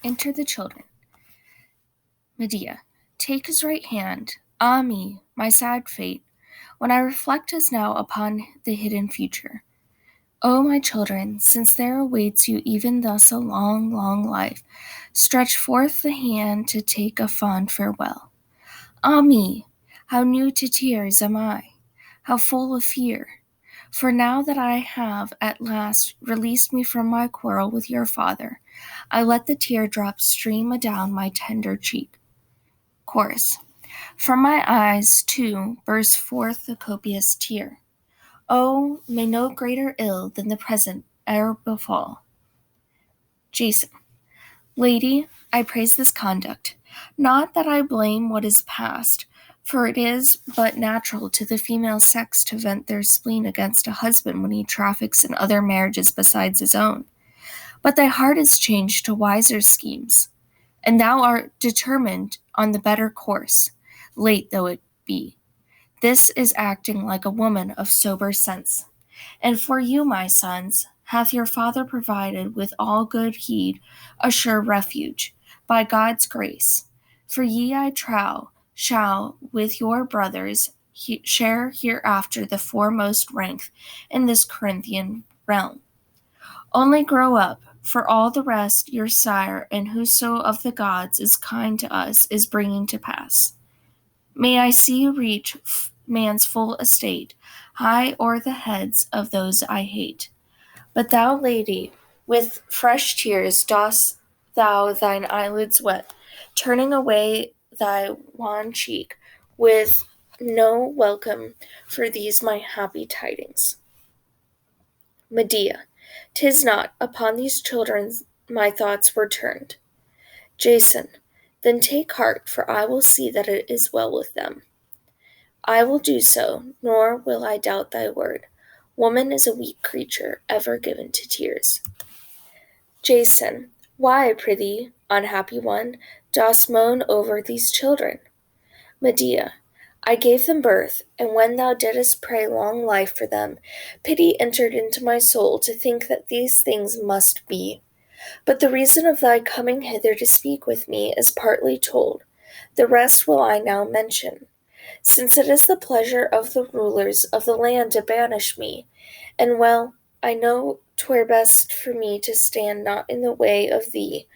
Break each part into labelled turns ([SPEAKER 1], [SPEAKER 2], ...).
[SPEAKER 1] Enter the children. Medea, take his right hand. Ah me, my sad fate, when I reflect as now upon the hidden future. O my children, since there awaits you even thus a long, long life, stretch forth the hand to take a fond farewell. Ah me, how new to tears am I, how full of fear! For now that I have at last released me from my quarrel with your father, I let the teardrops stream adown my tender cheek. Chorus. From my eyes, too, bursts forth the copious tear. Oh, may no greater ill than the present e'er befall. Jason. Lady, I praise this conduct, not that I blame what is past, for it is but natural to the female sex to vent their spleen against a husband when he traffics in other marriages besides his own. But thy heart is changed to wiser schemes, and thou art determined on the better course, late though it be. This is acting like a woman of sober sense. And for you, my sons, hath your father provided with all good heed a sure refuge, by God's grace. For ye, I trow, shall with your brothers share hereafter the foremost rank in this Corinthian realm. Only grow up, for all the rest your sire and whoso of the gods is kind to us is bringing to pass. May I see you reach man's full estate, high o'er the heads of those I hate. But thou, lady, with fresh tears dost thou thine eyelids wet, turning away thy wan cheek, with no welcome for these my happy tidings. Medea, 'tis not upon these children my thoughts were turned. Jason, then take heart, for I will see that it is well with them. I will do so, nor will I doubt thy word. Woman is a weak creature, ever given to tears. Jason, why, prithee, unhappy one, dost moan over these children? Medea, I gave them birth, and when thou didst pray long life for them, pity entered into my soul to think that these things must be. But the reason of thy coming hither to speak with me is partly told. The rest will I now mention. Since it is the pleasure of the rulers of the land to banish me, and well, I know 'twere best for me to stand not in the way of thee,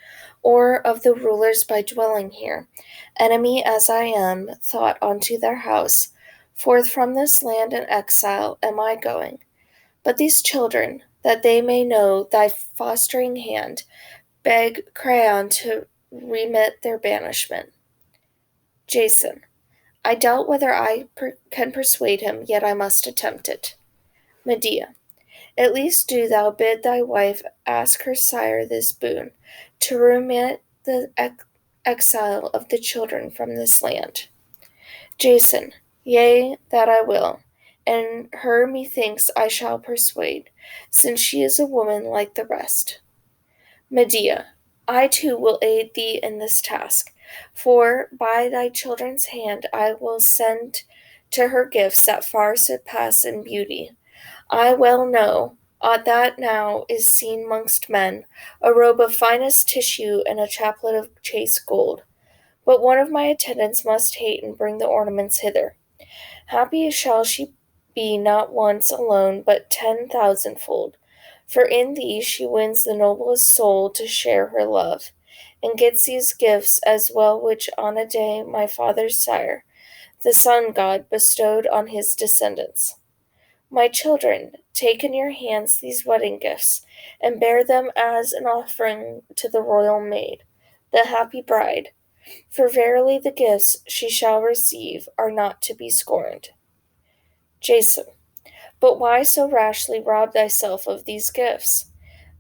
[SPEAKER 1] or of the rulers by dwelling here, enemy as I am, thought unto their house, forth from this land in exile am I going. But these children, that they may know thy fostering hand, beg Creon to remit their banishment. Jason, I doubt whether I can persuade him, yet I must attempt it. Medea, at least do thou bid thy wife ask her sire this boon, to remit the exile of the children from this land. Jason, yea, that I will, and her methinks I shall persuade, since she is a woman like the rest. Medea, I too will aid thee in this task, for by thy children's hand I will send to her gifts that far surpass in beauty. I well know, that now is seen mongst men, a robe of finest tissue and a chaplet of chaste gold. But one of my attendants must hate and bring the ornaments hither. Happy shall she be not once alone, but 10,000-fold. For in thee she wins the noblest soul to share her love, and gets these gifts as well which on a day my father's sire, the sun god, bestowed on his descendants. My children, take in your hands these wedding gifts, and bear them as an offering to the royal maid, the happy bride, for verily the gifts she shall receive are not to be scorned. Jason, but why so rashly rob thyself of these gifts?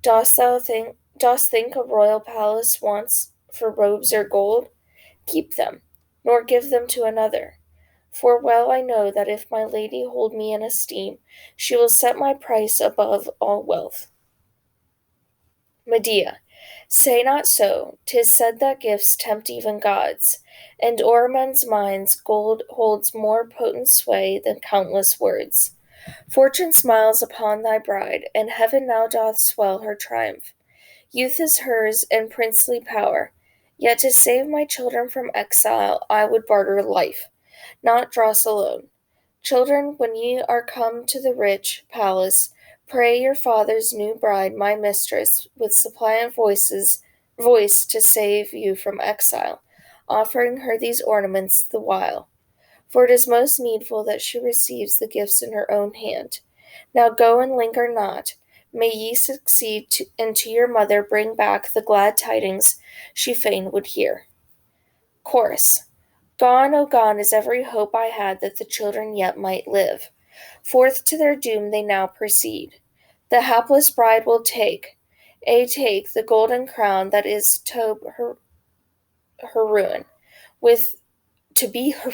[SPEAKER 1] Dost think a royal palace wants for robes or gold? Keep them, nor give them to another. For well I know that if my lady hold me in esteem, she will set my price above all wealth. Medea, say not so. 'Tis said that gifts tempt even gods, and o'er men's minds gold holds more potent sway than countless words. Fortune smiles upon thy bride, and heaven now doth swell her triumph. Youth is hers and princely power. Yet to save my children from exile, I would barter life, not dross alone. Children, when ye are come to the rich palace, pray your father's new bride, my mistress, with suppliant voice to save you from exile, offering her these ornaments the while. For it is most needful that she receives the gifts in her own hand. Now go and linger not. May ye succeed and to your mother bring back the glad tidings she fain would hear. Chorus. Gone, oh gone is every hope I had that the children yet might live. Forth to their doom they now proceed. The hapless bride will take, the golden crown that is her ruin, with to be her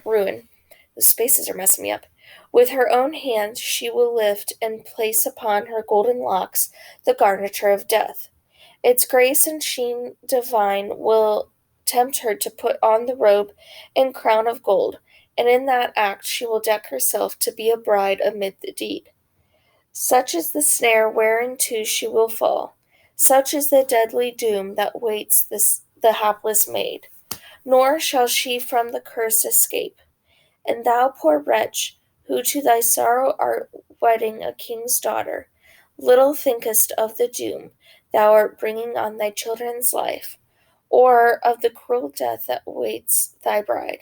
[SPEAKER 1] ruin. The spaces are messing me up. With her own hands she will lift and place upon her golden locks the garniture of death. Its grace and sheen divine will tempt her to put on the robe and crown of gold, and in that act she will deck herself to be a bride amid the deed. Such is the snare whereinto she will fall. Such is the deadly doom that waits the hapless maid. Nor shall she from the curse escape. And thou, poor wretch, who to thy sorrow art wedding a king's daughter, little thinkest of the doom thou art bringing on thy children's life, or of the cruel death that waits thy bride.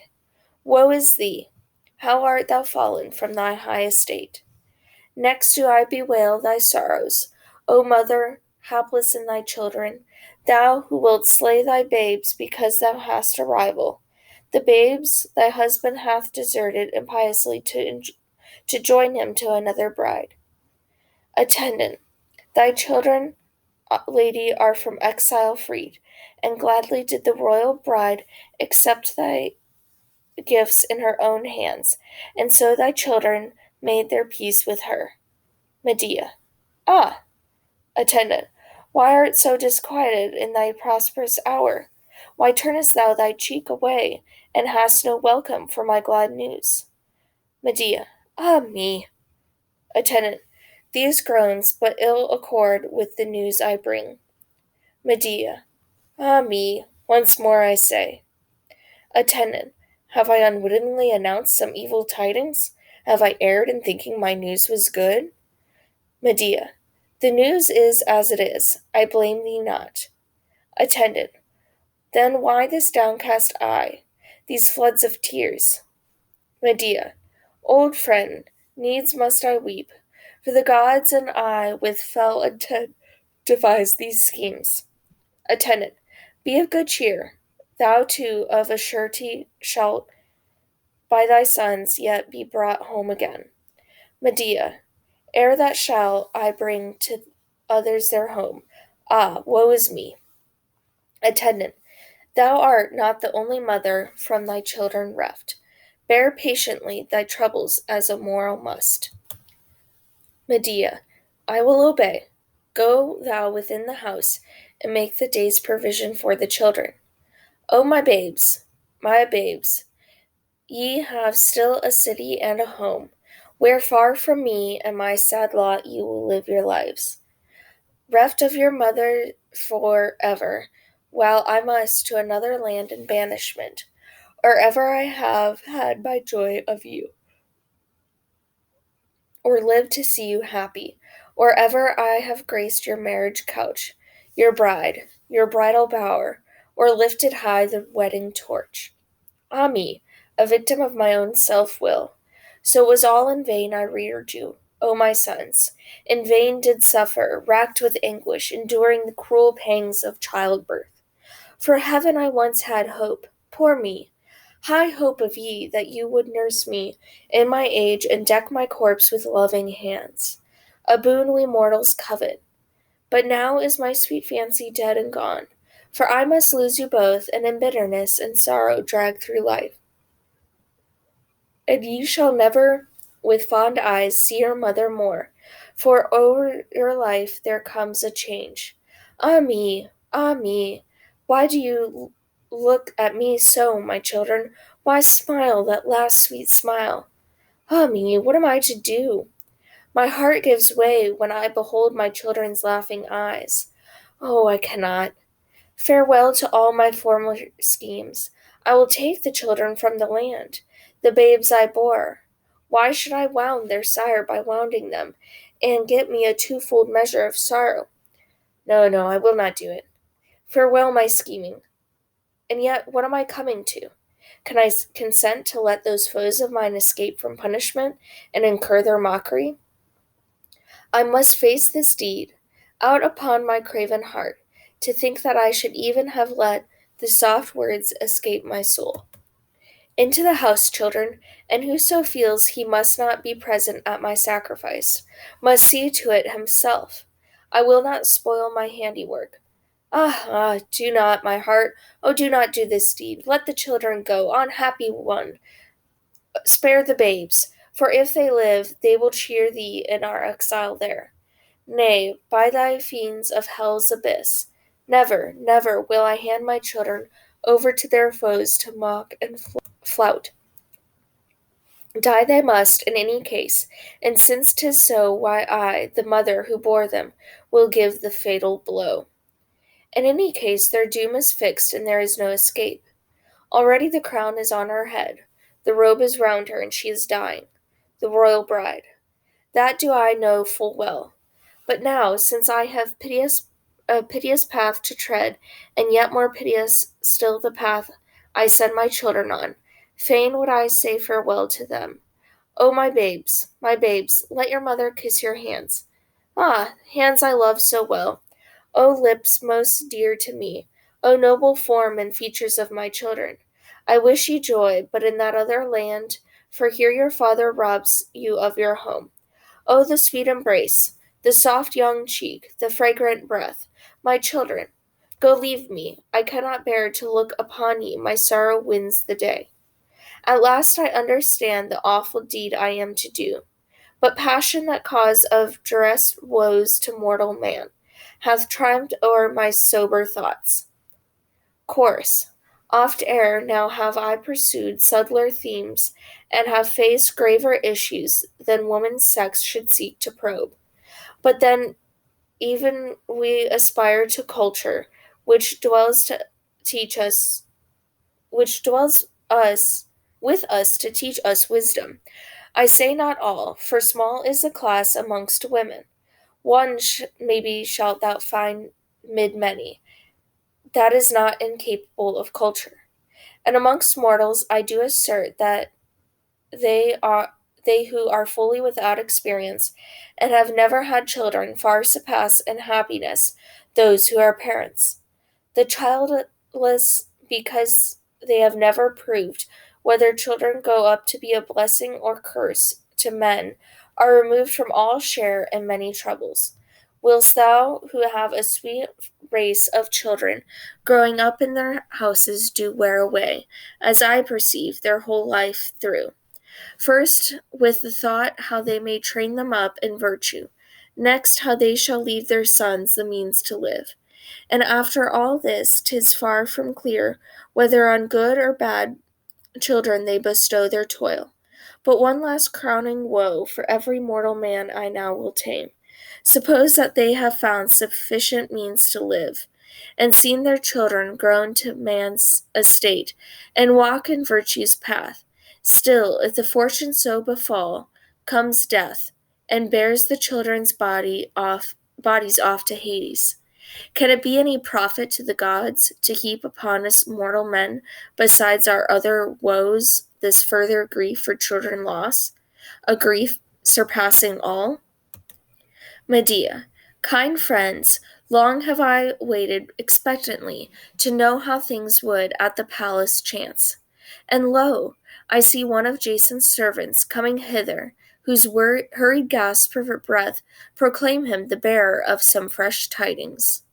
[SPEAKER 1] Woe is thee! How art thou fallen from thy high estate! Next do I bewail thy sorrows, O mother, hapless in thy children, thou who wilt slay thy babes because thou hast a rival. The babes thy husband hath deserted impiously to join him to another bride. Attendant, thy children, lady, are from exile freed, and gladly did the royal bride accept thy gifts in her own hands, and so thy children made their peace with her. Medea. Ah! Attendant, why art so disquieted in thy prosperous hour? Why turnest thou thy cheek away, and hast no welcome for my glad news? Medea. Ah me! Attendant, these groans but ill accord with the news I bring. Medea. Ah me! Once more I say. Attendant, have I unwittingly announced some evil tidings? Have I erred in thinking my news was good? Medea. The news is as it is. I blame thee not. Attendant. Then why this downcast eye, these floods of tears? Medea. Old friend, needs must I weep, for the gods and I with fell intent devise these schemes. Attendant. Be of good cheer. Thou too of a surety shalt by thy sons yet be brought home again. Medea. Ere that shall I bring to others their home. Ah, woe is me! Attendant, thou art not the only mother from thy children reft. Bear patiently thy troubles as a mortal must. Medea, I will obey. Go thou within the house, and make the day's provision for the children. O my babes, ye have still a city and a home, where far from me and my sad lot ye will live your lives. Reft of your mother for ever, while I must to another land in banishment, or ever I have had my joy of you, or lived to see you happy, or ever I have graced your marriage couch, your bride, your bridal bower, or lifted high the wedding torch. Ah me, a victim of my own self-will. So it was all in vain I reared you, O my sons, in vain did suffer, racked with anguish, enduring the cruel pangs of childbirth. For heaven I once had hope, poor me, high hope of ye, that you would nurse me in my age and deck my corpse with loving hands, a boon we mortals covet. But now is my sweet fancy dead and gone, for I must lose you both, and in bitterness and sorrow drag through life. And ye shall never with fond eyes see your mother more, for o'er your life there comes a change. Ah me, ah me, why do you look at me so, my children? Why smile that last sweet smile? Ah me, what am I to do? My heart gives way when I behold my children's laughing eyes. Oh, I cannot. Farewell to all my former schemes. I will take the children from the land, the babes I bore. Why should I wound their sire by wounding them, and get me a twofold measure of sorrow? No, no, I will not do it. Farewell my scheming. And yet, what am I coming to? Can I consent to let those foes of mine escape from punishment and incur their mockery? I must face this deed, out upon my craven heart, to think that I should even have let the soft words escape my soul. Into the house, children, and whoso feels he must not be present at my sacrifice, must see to it himself. I will not spoil my handiwork. Do not, my heart, oh, do not do this deed. Let the children go, unhappy one. Spare the babes, for if they live, they will cheer thee in our exile there. Nay, by thy fiends of hell's abyss, never, never will I hand my children over to their foes to mock and flout. Die they must in any case, and since 'tis so, why I, the mother who bore them, will give the fatal blow. In any case, their doom is fixed, and there is no escape. Already the crown is on her head, the robe is round her, and she is dying, the royal bride. That do I know full well. But now, since I have a piteous path to tread, and yet more piteous still the path I send my children on, fain would I say farewell to them. Oh, my babes, let your mother kiss your hands. Ah, hands I love so well. O lips most dear to me, O noble form and features of my children. I wish you joy, but in that other land, for here your father robs you of your home. Oh, the sweet embrace, the soft young cheek, the fragrant breath. My children, go leave me. I cannot bear to look upon ye. My sorrow wins the day. At last I understand the awful deed I am to do. But passion, that cause of duress woes to mortal man, hath triumphed o'er my sober thoughts. Chorus. Oft ere now have I pursued subtler themes, and have faced graver issues than woman's sex should seek to probe. But then even we aspire to culture, which dwells to teach us, which dwells us with us to teach us wisdom. I say not all, for small is the class amongst women. One maybe shalt thou find mid many, that is not incapable of culture. And amongst mortals I do assert that they who are fully without experience and have never had children far surpass in happiness those who are parents. The childless, because they have never proved whether children go up to be a blessing or curse to men, are removed from all share in many troubles. Whilst thou, who have a sweet race of children growing up in their houses, do wear away, as I perceive, their whole life through. First, with the thought how they may train them up in virtue, next, how they shall leave their sons the means to live. And after all this, 'tis far from clear whether on good or bad children they bestow their toil. But one last crowning woe for every mortal man I now will tame. Suppose that they have found sufficient means to live, and seen their children grown to man's estate, and walk in virtue's path. Still, if the fortune so befall, comes death, and bears the children's bodies off to Hades. Can it be any profit to the gods to heap upon us mortal men, besides our other woes, this further grief for children lost, a grief surpassing all? Medea. Kind friends, long have I waited expectantly to know how things would at the palace chance. And lo, I see one of Jason's servants coming hither, whose hurried gasps for breath proclaim him the bearer of some fresh tidings.